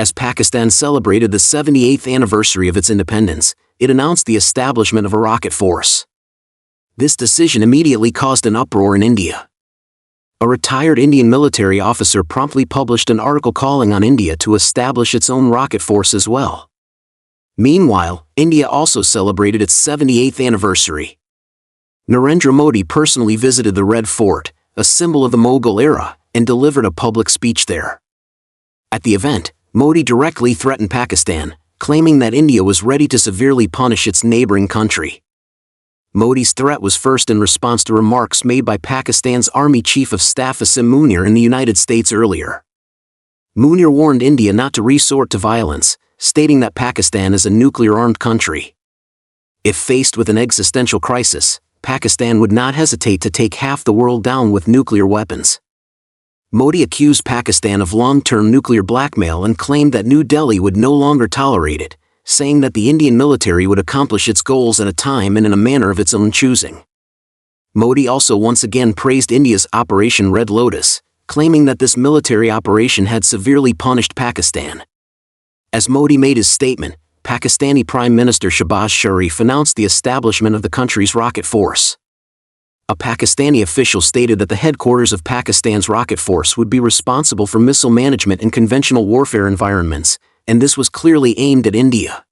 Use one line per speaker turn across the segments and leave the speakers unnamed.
As Pakistan celebrated the 78th anniversary of its independence, it announced the establishment of a rocket force. This decision immediately caused an uproar in India. A retired Indian military officer promptly published an article calling on India to establish its own rocket force as well. Meanwhile, India also celebrated its 78th anniversary. Narendra Modi personally visited the Red Fort, a symbol of the Mughal era, and delivered a public speech there. At the event, Modi directly threatened Pakistan, claiming that India was ready to severely punish its neighboring country. Modi's threat was first in response to remarks made by Pakistan's Army Chief of Staff Asim Munir in the United States earlier. Munir warned India not to resort to violence, stating that Pakistan is a nuclear-armed country. If faced with an existential crisis, Pakistan would not hesitate to take half the world down with nuclear weapons. Modi accused Pakistan of long-term nuclear blackmail and claimed that New Delhi would no longer tolerate it, saying that the Indian military would accomplish its goals at a time and in a manner of its own choosing. Modi also once again praised India's Operation Red Lotus, claiming that this military operation had severely punished Pakistan. As Modi made his statement, Pakistani Prime Minister Shehbaz Sharif announced the establishment of the country's rocket force. A Pakistani official stated that the headquarters of Pakistan's rocket force would be responsible for missile management in conventional warfare environments, and this was clearly aimed at India.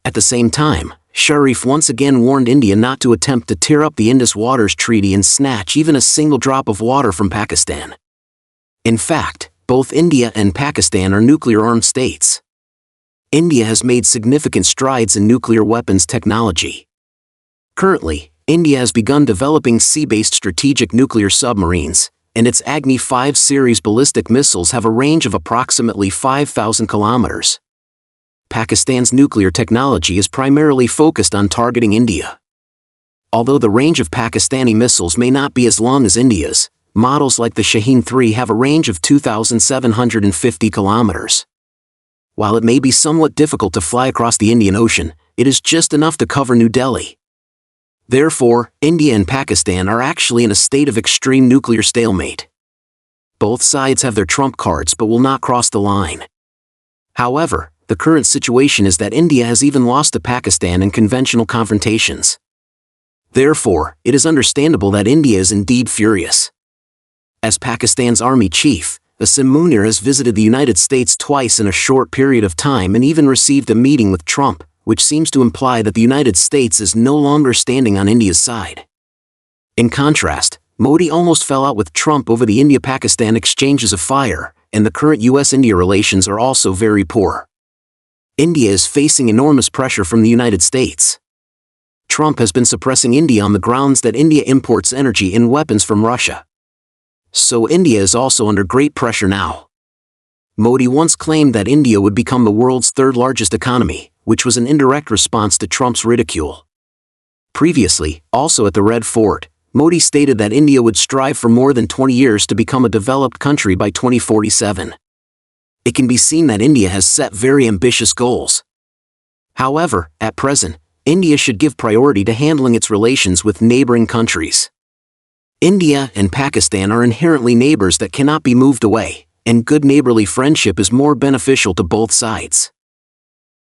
At the same time, Sharif once again warned India not to attempt to tear up the Indus Waters Treaty and snatch even a single drop of water from Pakistan. In fact, both India and Pakistan are nuclear-armed states. India has made significant strides in nuclear weapons technology. Currently, India has begun developing sea-based strategic nuclear submarines, and its Agni 5 series ballistic missiles have a range of approximately 5,000 kilometers. Pakistan's nuclear technology is primarily focused on targeting India. Although the range of Pakistani missiles may not be as long as India's, models like the Shaheen-III have a range of 2,750 kilometers. While it may be somewhat difficult to fly across the Indian Ocean, it is just enough to cover New Delhi. Therefore, India and Pakistan are actually in a state of extreme nuclear stalemate. Both sides have their trump cards but will not cross the line. However, the current situation is that India has even lost to Pakistan in conventional confrontations. Therefore, it is understandable that India is indeed furious. As Pakistan's army chief, Asim Munir has visited the United States twice in a short period of time and even received a meeting with Trump, which seems to imply that the United States is no longer standing on India's side. In contrast, Modi almost fell out with Trump over the India-Pakistan exchanges of fire, and the current US-India relations are also very poor. India is facing enormous pressure from the United States. Trump has been suppressing India on the grounds that India imports energy and weapons from Russia. So India is also under great pressure now. Modi once claimed that India would become the world's third-largest economy, which was an indirect response to Trump's ridicule. Previously, also at the Red Fort, Modi stated that India would strive for more than 20 years to become a developed country by 2047. It can be seen that India has set very ambitious goals. However, at present, India should give priority to handling its relations with neighboring countries. India and Pakistan are inherently neighbors that cannot be moved away, and good neighborly friendship is more beneficial to both sides.